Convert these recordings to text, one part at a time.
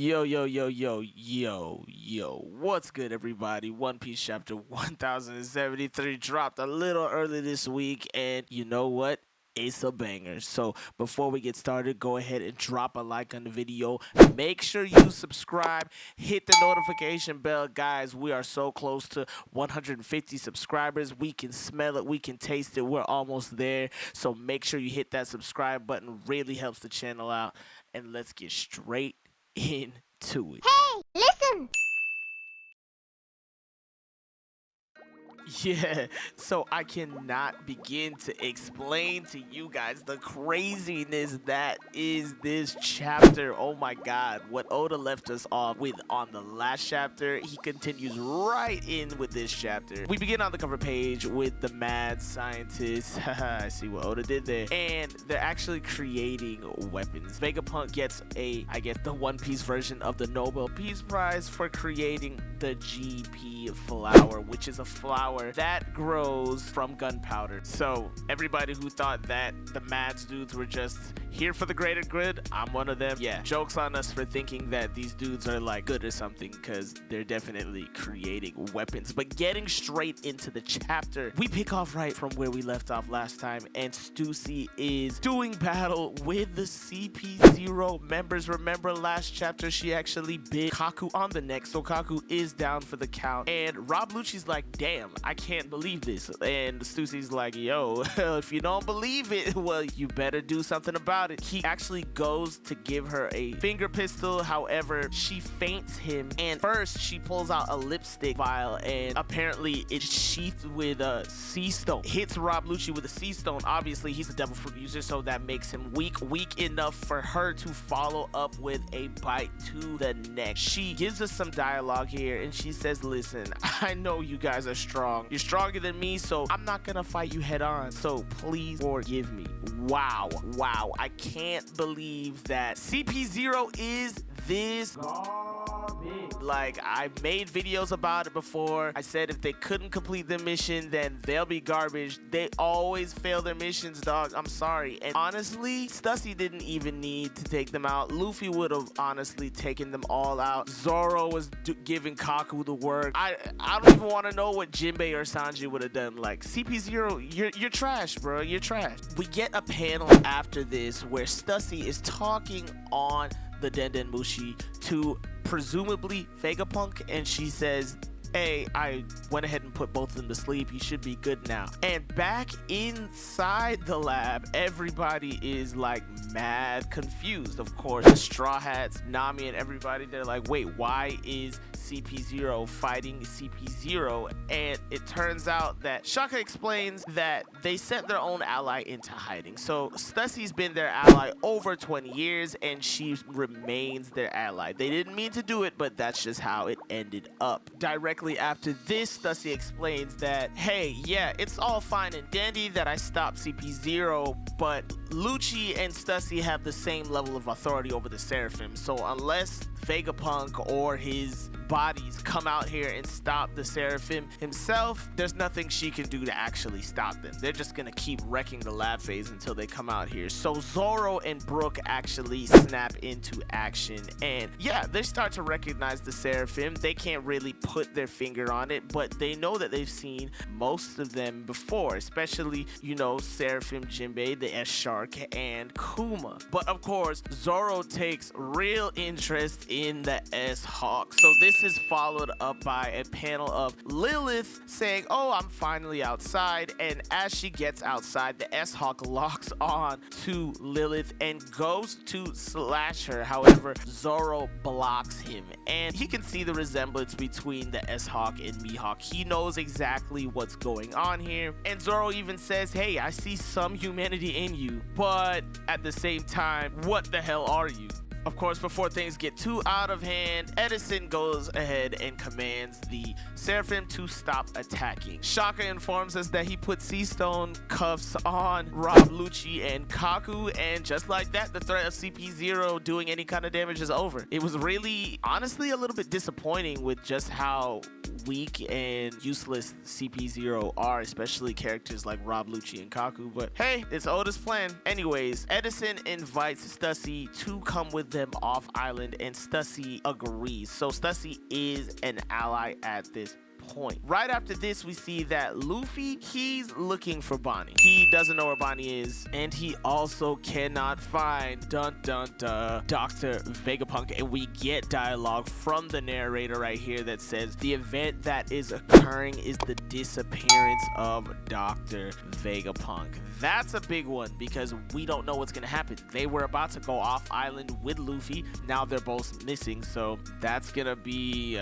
Yo, what's good, everybody? One Piece chapter 1073 dropped a little early this week, and you know what? It's a banger. So before we get started, go ahead and drop a like on the video. Make sure you subscribe, hit the notification bell. Guys, we are so close to 150 subscribers. We can smell it, we can taste it. We're almost there. So make sure you hit that subscribe button. Really helps the channel out. And let's get straight into it. Hey, listen! Yeah, so I cannot begin to explain to you guys the craziness that is this chapter. Oh my god, what Oda left us off with on the last chapter, he continues right in with this chapter. We begin on the cover page with the mad scientists. I see what Oda did there. And they're actually creating weapons. Vegapunk gets I guess the One Piece version of the Nobel Peace Prize for creating the GP flower, which is a flower that grows from gunpowder. So everybody who thought that the Mads dudes were just here for the greater good, I'm one of them. Yeah, jokes on us for thinking that these dudes are like good or something, because they're definitely creating weapons. But getting straight into the chapter, we pick off right from where we left off last time, and Stussy is doing battle with the CP0 members. Remember last chapter she actually bit Kaku on the neck, so Kaku is down for the count, and Rob Lucci's like, damn, I can't believe this. And Stussy's like, yo, if you don't believe it, well, you better do something about it. He actually goes to give her a finger pistol. However, she faints him, and first she pulls out a lipstick vial, and apparently it's sheathed with a sea stone. Hits Rob Lucci with a sea stone. Obviously he's a devil fruit user, so that makes him weak enough for her to follow up with a bite to the neck. She gives us some dialogue here, and she says, listen, I know you guys are strong. You're stronger than me, so I'm not gonna fight you head on, so please forgive me. Wow, I can't believe that CP0 is this garbage. Like, I made videos about it before. I said if they couldn't complete the mission, then they'll be garbage. They always fail their missions, dog. I'm sorry. And honestly, Stussy didn't even need to take them out. Luffy would have honestly taken them all out. Zoro was giving Kaku the work. I don't even want to know what Jinbei or Sanji would have done. Like, CP0, you're trash, bro. You're trash. We get a panel after this where Stussy is talking on the Denden Mushi to presumably Vegapunk, and she says, hey, I went ahead and put both of them to sleep. You should be good now. And back inside the lab, everybody is like mad confused. Of course, the Straw Hats, Nami, and everybody, they're like, wait, why is CP0 fighting CP0? And it turns out that Shaka explains that they sent their own ally into hiding. So Stussy's been their ally over 20 years, and she remains their ally. They didn't mean to do it, but that's just how it ended up. Directly after this, Stussy explains that, hey, yeah, it's all fine and dandy that I stopped CP0, but Lucci and Stussy have the same level of authority over the Seraphim, so unless Vegapunk or his bodies come out here and stop the Seraphim himself, there's nothing she can do to actually stop them. They're just gonna keep wrecking the lab phase until they come out here. So Zoro and Brook actually snap into action, and yeah, they start to recognize the Seraphim. They can't really put their finger on it, but they know that they've seen most of them before, especially, you know, Seraphim Jinbei, the S-Shark, and Kuma. But of course, Zoro takes real interest in the S-Hawk. So this is followed up by a panel of Lilith saying, oh, I'm finally outside. And as she gets outside, the S-Hawk locks on to Lilith and goes to slash her. However, Zoro blocks him, and he can see the resemblance between the S-Hawk and Mihawk. He knows exactly what's going on here, and Zoro even says, hey, I see some humanity in you, but at the same time, what the hell are you? Of course, before things get too out of hand, Edison goes ahead and commands the Seraphim to stop attacking. Shaka informs us that he put sea stone cuffs on Rob Lucci and Kaku, and just like that, the threat of CP0 doing any kind of damage is over. It was really, honestly, a little bit disappointing with just how weak and useless CP0 are, especially characters like Rob Lucci and Kaku, but hey, it's Oda's plan. Anyways, Edison invites Stussy to come with them off island, and Stussy agrees. So Stussy is an ally at this point. Right after this, we see that Luffy, he's looking for Bonnie. He doesn't know where Bonnie is, and he also cannot find Dr. Vegapunk, and we get dialogue from the narrator right here that says the event that is occurring is the disappearance of Dr. Vegapunk. That's a big one because we don't know what's gonna happen. They were about to go off island with Luffy. Now they're both missing, so that's gonna be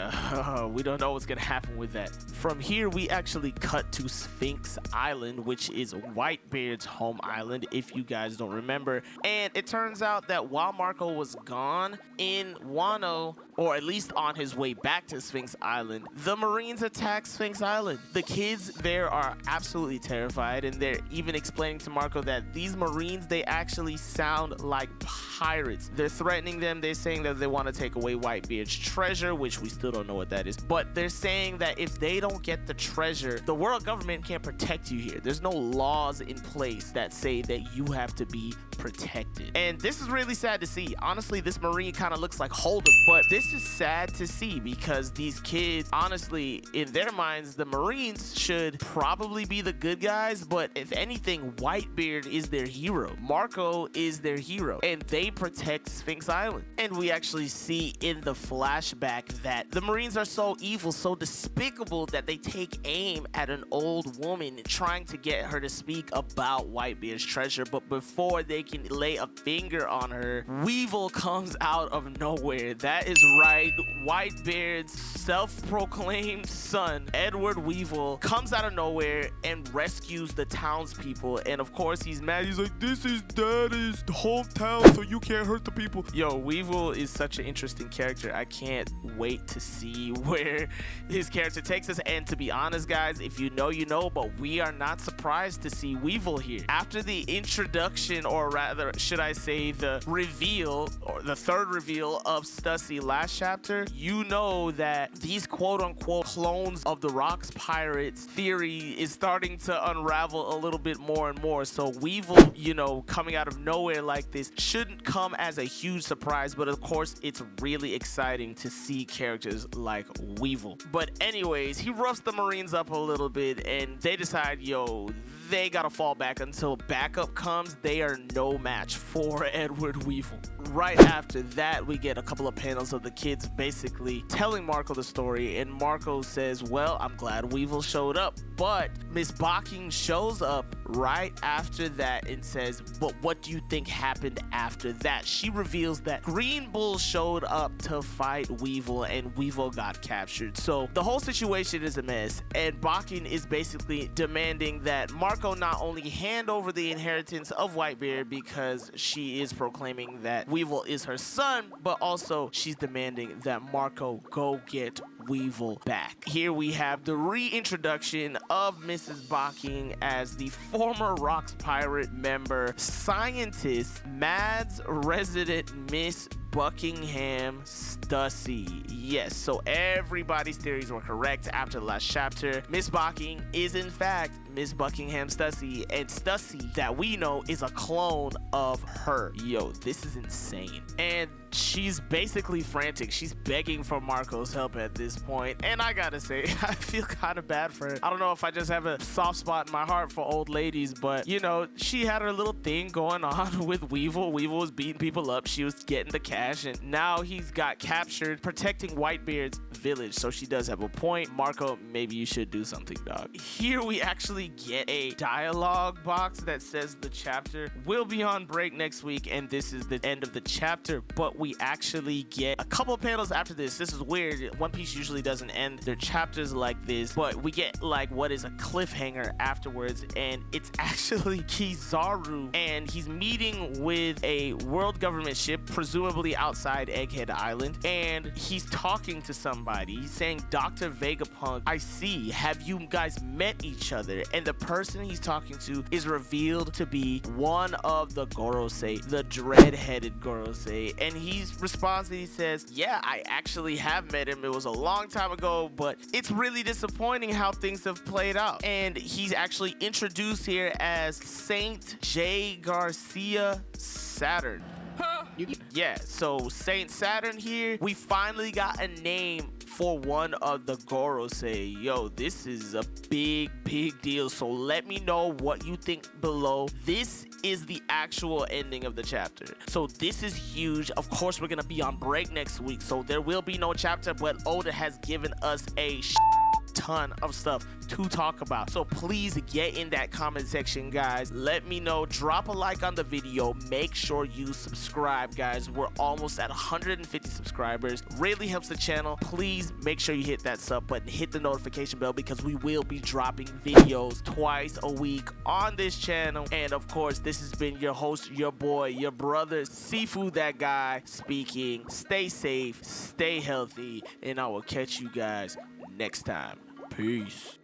we don't know what's gonna happen with that. From here, we actually cut to Sphinx Island, which is Whitebeard's home island, if you guys don't remember. And it turns out that while Marco was gone in Wano, or at least on his way back to Sphinx Island, the Marines attacked Sphinx Island. The kids there are absolutely terrified, and they're even explaining to Marco that these Marines, they actually sound like pirates. They're threatening them. They're saying that they want to take away Whitebeard's treasure, which we still don't know what that is. But they're saying that if they don't get the treasure, the world government can't protect you here. There's no laws in place that say that you have to be protected. And this is really sad to see. Honestly, this Marine kind of looks like Holder, but this is sad to see because these kids, honestly, in their minds, the Marines should probably be the good guys, but if anything, Whitebeard is their hero. Marco is their hero, and they protect Sphinx Island. And we actually see in the flashback that the Marines are so evil, so despicable, that they take aim at an old woman trying to get her to speak about Whitebeard's treasure. But before they can lay a finger on her, Weevil comes out of nowhere. That is right, Whitebeard's self-proclaimed son, Edward Weevil, comes out of nowhere and rescues the townspeople. And of course, he's mad. He's like, this is Daddy's hometown, so you can't hurt the people. Yo, Weevil is such an interesting character. I can't wait to see where his character takes us. And to be honest, guys, if you know, you know, but we are not surprised to see Weevil here. After the introduction, or rather, should I say the reveal, or the third reveal of Stussy last chapter, you know that these quote-unquote clones of the Rocks Pirates theory is starting to unravel a little bit more and more. So Weevil, you know, coming out of nowhere like this shouldn't come as a huge surprise, but of course it's really exciting to see characters like Weevil. But anyways, he roughs the Marines up a little bit, and they decide, yo, they gotta fall back until backup comes. They are no match for Edward Weevil. Right after that, we get a couple of panels of the kids basically telling Marco the story, and Marco says, well, I'm glad Weevil showed up. But Miss Backing shows up right after that and says, but what do you think happened after that? She reveals that Green Bull showed up to fight Weevil, and Weevil got captured. So the whole situation is a mess, and Backing is basically demanding that Marco not only hand over the inheritance of Whitebeard, because she is proclaiming that Weevil is her son, but also she's demanding that Marco go get Weevil back. Here we have the reintroduction of Mrs. Backing as the former Rocks Pirate member, scientist, Mad's resident Miss Buckingham Stussy. Yes, so everybody's theories were correct after the last chapter. Miss Backing is in fact Miss Buckingham Stussy, and Stussy that we know is a clone of her. Yo, this is insane. And she's basically frantic. She's begging for Marco's help at this point. And I gotta say, I feel kind of bad for her. I don't know if I just have a soft spot in my heart for old ladies, but you know, she had her little thing going on with Weevil. Weevil was beating people up. She was getting the cash, and now he's got captured protecting Whitebeard's village. So she does have a point. Marco, maybe you should do something, dog. Here we actually get a dialogue box that says the chapter will be on break next week, and this is the end of the chapter. But we actually get a couple of panels after this. This is weird. One Piece usually doesn't end their chapters like this, but we get like what is a cliffhanger afterwards, and it's actually Kizaru, and he's meeting with a world government ship, presumably outside Egghead Island, and he's talking to somebody. He's saying, Dr. Vegapunk, I see, have you guys met each other? And the person he's talking to is revealed to be one of the Gorosei, the dread-headed Gorosei, and he responds and he says, yeah, I actually have met him. It was a long time ago, but it's really disappointing how things have played out. And he's actually introduced here as Saint J. Garcia Saturn. Yeah, so Saint Saturn here, we finally got a name for one of the Gorosei. Yo, this is a big deal. So let me know what you think below. This is the actual ending of the chapter. So this is huge. Of course, we're gonna be on break next week, so there will be no chapter, but Oda has given us a ton of stuff to talk about. So please get in that comment section, guys. Let me know. Drop a like on the video. Make sure you subscribe, guys. We're almost at 150 subscribers. Really helps the channel. Please make sure you hit that sub button, hit the notification bell, because we will be dropping videos twice a week on this channel. And of course, this has been your host, your boy, your brother, Seafood That Guy speaking. Stay safe, stay healthy, and I will catch you guys next time. Peace.